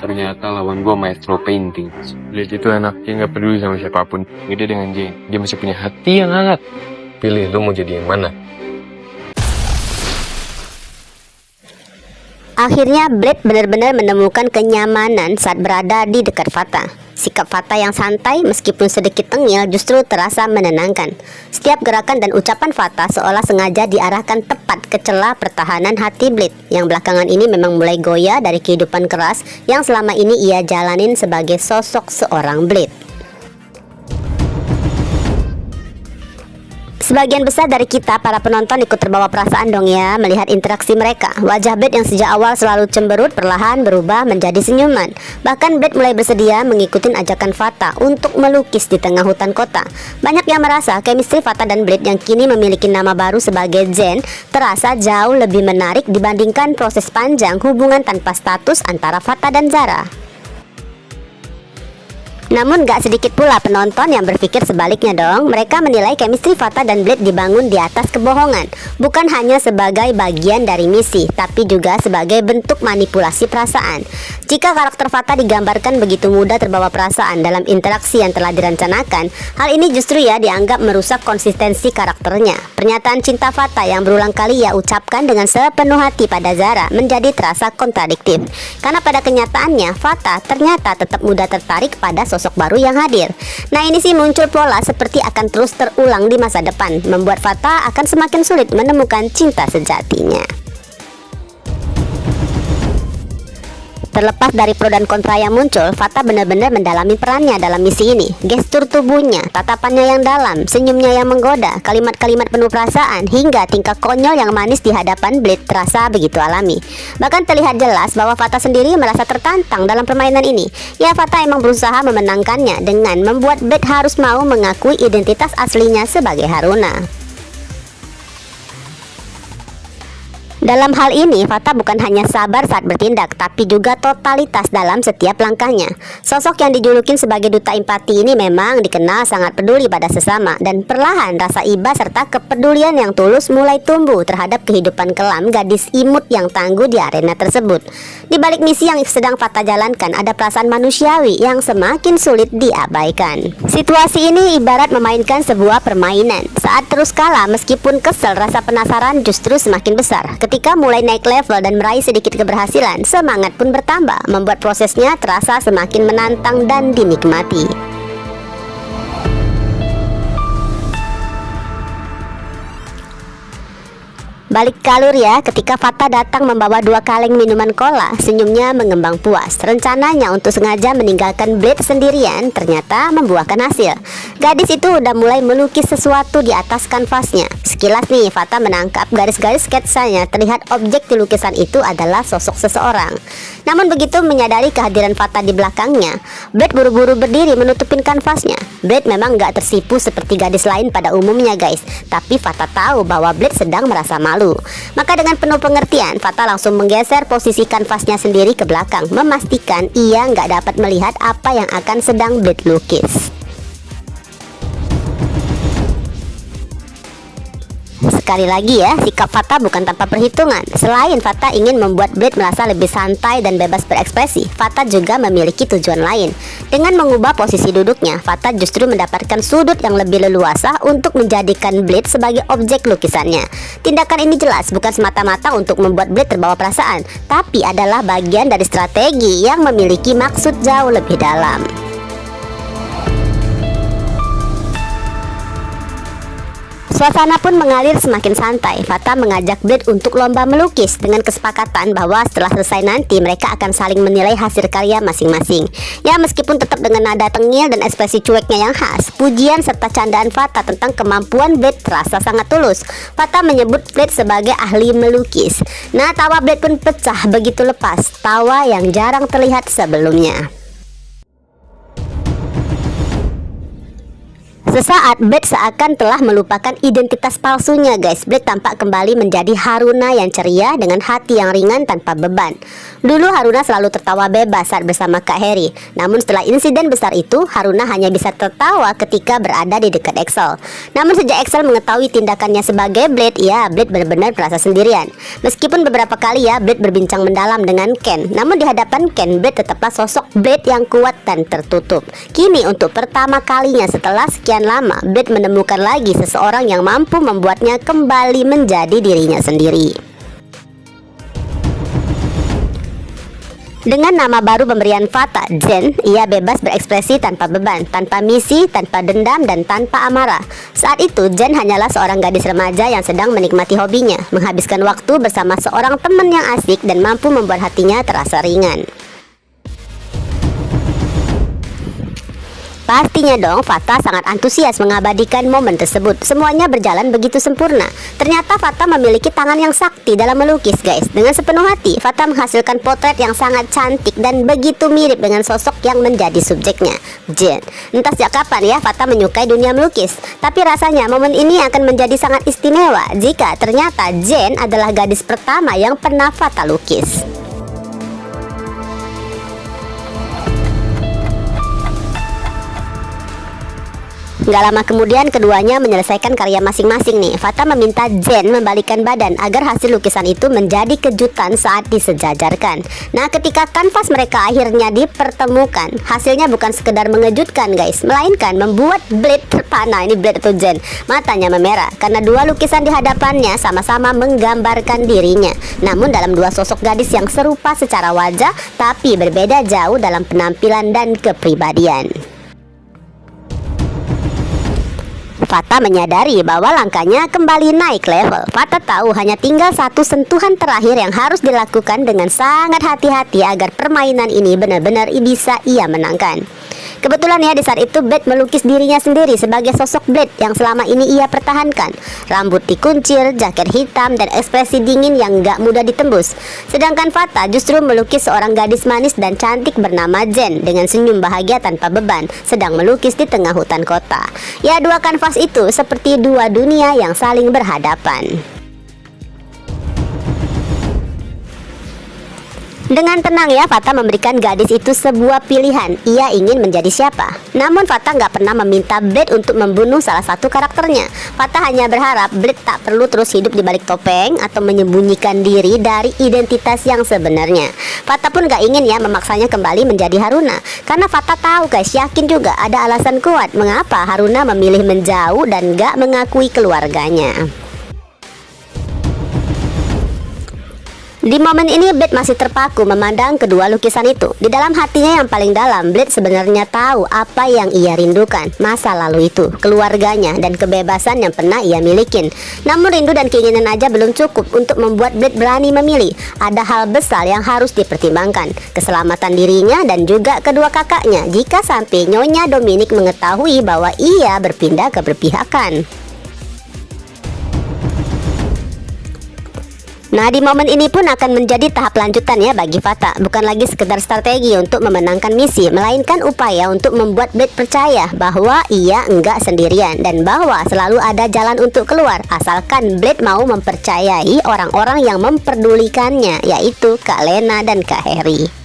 Ternyata lawan gue maestro painting. Blade itu anaknya gak peduli sama siapapun. Beda dengan Jane, dia masih punya hati yang hangat. Pilih lu mau jadi yang mana. Akhirnya Blade benar-benar menemukan kenyamanan saat berada di dekat Fata. Sikap Fata yang santai meskipun sedikit tengil justru terasa menenangkan. Setiap gerakan dan ucapan Fata seolah sengaja diarahkan tepat ke celah pertahanan hati Blade, yang belakangan ini memang mulai goyah dari kehidupan keras yang selama ini ia jalanin sebagai sosok seorang Blade. Sebagian besar dari kita para penonton ikut terbawa perasaan dong ya melihat interaksi mereka. Wajah Blade yang sejak awal selalu cemberut perlahan berubah menjadi senyuman. Bahkan Blade mulai bersedia mengikuti ajakan Fata untuk melukis di tengah hutan kota. Banyak yang merasa chemistry Fata dan Blade yang kini memiliki nama baru sebagai Zen terasa jauh lebih menarik dibandingkan proses panjang hubungan tanpa status antara Fata dan Zara. Namun gak sedikit pula penonton yang berpikir sebaliknya dong. Mereka menilai chemistry Fata dan Blade dibangun di atas kebohongan, bukan hanya sebagai bagian dari misi, tapi juga sebagai bentuk manipulasi perasaan. Jika karakter Fata digambarkan begitu mudah terbawa perasaan dalam interaksi yang telah direncanakan, hal ini justru ya dianggap merusak konsistensi karakternya. Pernyataan cinta Fata yang berulang kali ia ucapkan dengan sepenuh hati pada Zara menjadi terasa kontradiktif, karena pada kenyataannya Fata ternyata tetap mudah tertarik pada sosok baru yang hadir. Nah ini sih muncul pola seperti akan terus terulang di masa depan, membuat Fata akan semakin sulit menemukan cinta sejatinya. Terlepas dari pro dan kontra yang muncul, Fata benar-benar mendalami perannya dalam misi ini. Gestur tubuhnya, tatapannya yang dalam, senyumnya yang menggoda, kalimat-kalimat penuh perasaan, hingga tingkah konyol yang manis di hadapan Blade terasa begitu alami. Bahkan terlihat jelas bahwa Fata sendiri merasa tertantang dalam permainan ini. Ya, Fata emang berusaha memenangkannya dengan membuat Blade harus mau mengakui identitas aslinya sebagai Haruna. Dalam hal ini, Fata bukan hanya sabar saat bertindak, tapi juga totalitas dalam setiap langkahnya. Sosok yang dijulukin sebagai duta empati ini memang dikenal sangat peduli pada sesama, dan perlahan rasa iba serta kepedulian yang tulus mulai tumbuh terhadap kehidupan kelam gadis imut yang tangguh di arena tersebut. Di balik misi yang sedang Fata jalankan, ada perasaan manusiawi yang semakin sulit diabaikan. Situasi ini ibarat memainkan sebuah permainan. Saat terus kalah, meskipun kesel, rasa penasaran justru semakin besar. Ketika mulai naik level dan meraih sedikit keberhasilan, semangat pun bertambah, membuat prosesnya terasa semakin menantang dan dinikmati. Balik ke alur ya, ketika Fata datang membawa 2 kaleng minuman cola, senyumnya mengembang puas. Rencananya untuk sengaja meninggalkan Blade sendirian ternyata membuahkan hasil. Gadis itu udah mulai melukis sesuatu di atas kanvasnya. Sekilas nih, Fata menangkap garis-garis sketsanya, terlihat objek di lukisan itu adalah sosok seseorang. Namun begitu menyadari kehadiran Fata di belakangnya, Blade buru-buru berdiri menutupin kanvasnya. Blade memang gak tersipu seperti gadis lain pada umumnya guys, tapi Fata tahu bahwa Blade sedang merasa malu. Maka dengan penuh pengertian, Fata langsung menggeser posisi kanvasnya sendiri ke belakang, memastikan ia nggak dapat melihat apa yang akan sedang Blade lukis. Sekali lagi ya, sikap Fata bukan tanpa perhitungan. Selain Fata ingin membuat Blade merasa lebih santai dan bebas berekspresi, Fata juga memiliki tujuan lain. Dengan mengubah posisi duduknya, Fata justru mendapatkan sudut yang lebih leluasa untuk menjadikan Blade sebagai objek lukisannya. Tindakan ini jelas bukan semata-mata untuk membuat Blade terbawa perasaan, tapi adalah bagian dari strategi yang memiliki maksud jauh lebih dalam. Suasana pun mengalir semakin santai. Fata mengajak Blade untuk lomba melukis dengan kesepakatan bahwa setelah selesai nanti mereka akan saling menilai hasil karya masing-masing. Ya, meskipun tetap dengan nada tengil dan ekspresi cueknya yang khas, pujian serta candaan Fata tentang kemampuan Blade terasa sangat tulus. Fata menyebut Blade sebagai ahli melukis. Nah, tawa Blade pun pecah begitu lepas, tawa yang jarang terlihat sebelumnya. Sesaat Blade seakan telah melupakan identitas palsunya guys. Blade tampak kembali menjadi Haruna yang ceria dengan hati yang ringan tanpa beban. Dulu Haruna selalu tertawa bebas saat bersama Kak Harry. Namun setelah insiden besar itu, Haruna hanya bisa tertawa ketika berada di dekat Axel. Namun sejak Axel mengetahui tindakannya sebagai Blade, ya Blade benar-benar merasa sendirian. Meskipun beberapa kali ya Blade berbincang mendalam dengan Ken, namun di hadapan Ken, Blade tetaplah sosok Blade yang kuat dan tertutup. Kini untuk pertama kalinya setelah sekian lama, Blade menemukan lagi seseorang yang mampu membuatnya kembali menjadi dirinya sendiri. Dengan nama baru pemberian Fata, Jen, ia bebas berekspresi tanpa beban, tanpa misi, tanpa dendam, dan tanpa amarah. Saat itu, Jen hanyalah seorang gadis remaja yang sedang menikmati hobinya, menghabiskan waktu bersama seorang teman yang asik dan mampu membuat hatinya terasa ringan. Pastinya dong, Fata sangat antusias mengabadikan momen tersebut. Semuanya berjalan begitu sempurna. Ternyata Fata memiliki tangan yang sakti dalam melukis guys. Dengan sepenuh hati, Fata menghasilkan potret yang sangat cantik dan begitu mirip dengan sosok yang menjadi subjeknya, Jen. Entah sejak kapan ya Fata menyukai dunia melukis, tapi rasanya momen ini akan menjadi sangat istimewa jika ternyata Jen adalah gadis pertama yang pernah Fata lukis. Gak lama kemudian keduanya menyelesaikan karya masing-masing nih. Fata meminta Jen membalikkan badan agar hasil lukisan itu menjadi kejutan saat disejajarkan. Nah, ketika kanvas mereka akhirnya dipertemukan, hasilnya bukan sekedar mengejutkan guys, melainkan membuat Blade terpana, ini Blade atau Jen, matanya memerah karena dua lukisan di hadapannya sama-sama menggambarkan dirinya. Namun dalam dua sosok gadis yang serupa secara wajah, tapi berbeda jauh dalam penampilan dan kepribadian. Fata menyadari bahwa langkahnya kembali naik level. Fata tahu hanya tinggal satu sentuhan terakhir yang harus dilakukan dengan sangat hati-hati agar permainan ini benar-benar bisa ia menangkan. Kebetulan ya di saat itu Blade melukis dirinya sendiri sebagai sosok Blade yang selama ini ia pertahankan. Rambut dikuncir, jaket hitam, dan ekspresi dingin yang gak mudah ditembus. Sedangkan Fata justru melukis seorang gadis manis dan cantik bernama Jen dengan senyum bahagia tanpa beban, sedang melukis di tengah hutan kota. Ya, dua kanvas itu seperti dua dunia yang saling berhadapan. Dengan tenang ya Fata memberikan gadis itu sebuah pilihan. Ia ingin menjadi siapa. Namun Fata nggak pernah meminta Blade untuk membunuh salah satu karakternya. Fata hanya berharap Blade tak perlu terus hidup di balik topeng atau menyembunyikan diri dari identitas yang sebenarnya. Fata pun nggak ingin ya memaksanya kembali menjadi Haruna, karena Fata tahu guys, yakin juga ada alasan kuat mengapa Haruna memilih menjauh dan nggak mengakui keluarganya. Di momen ini Blade masih terpaku memandang kedua lukisan itu. Di dalam hatinya yang paling dalam, Blade sebenarnya tahu apa yang ia rindukan. Masa lalu itu, keluarganya, dan kebebasan yang pernah ia milikin. Namun rindu dan keinginan aja belum cukup untuk membuat Blade berani memilih. Ada hal besar yang harus dipertimbangkan, keselamatan dirinya dan juga kedua kakaknya jika sampai Nyonya Dominic mengetahui bahwa ia berpindah ke berpihakan. Nah, di momen ini pun akan menjadi tahap lanjutan ya bagi Fata. Bukan lagi sekedar strategi untuk memenangkan misi, melainkan upaya untuk membuat Blade percaya bahwa ia enggak sendirian dan bahwa selalu ada jalan untuk keluar, asalkan Blade mau mempercayai orang-orang yang memperdulikannya, yaitu Kak Lena dan Kak Harry.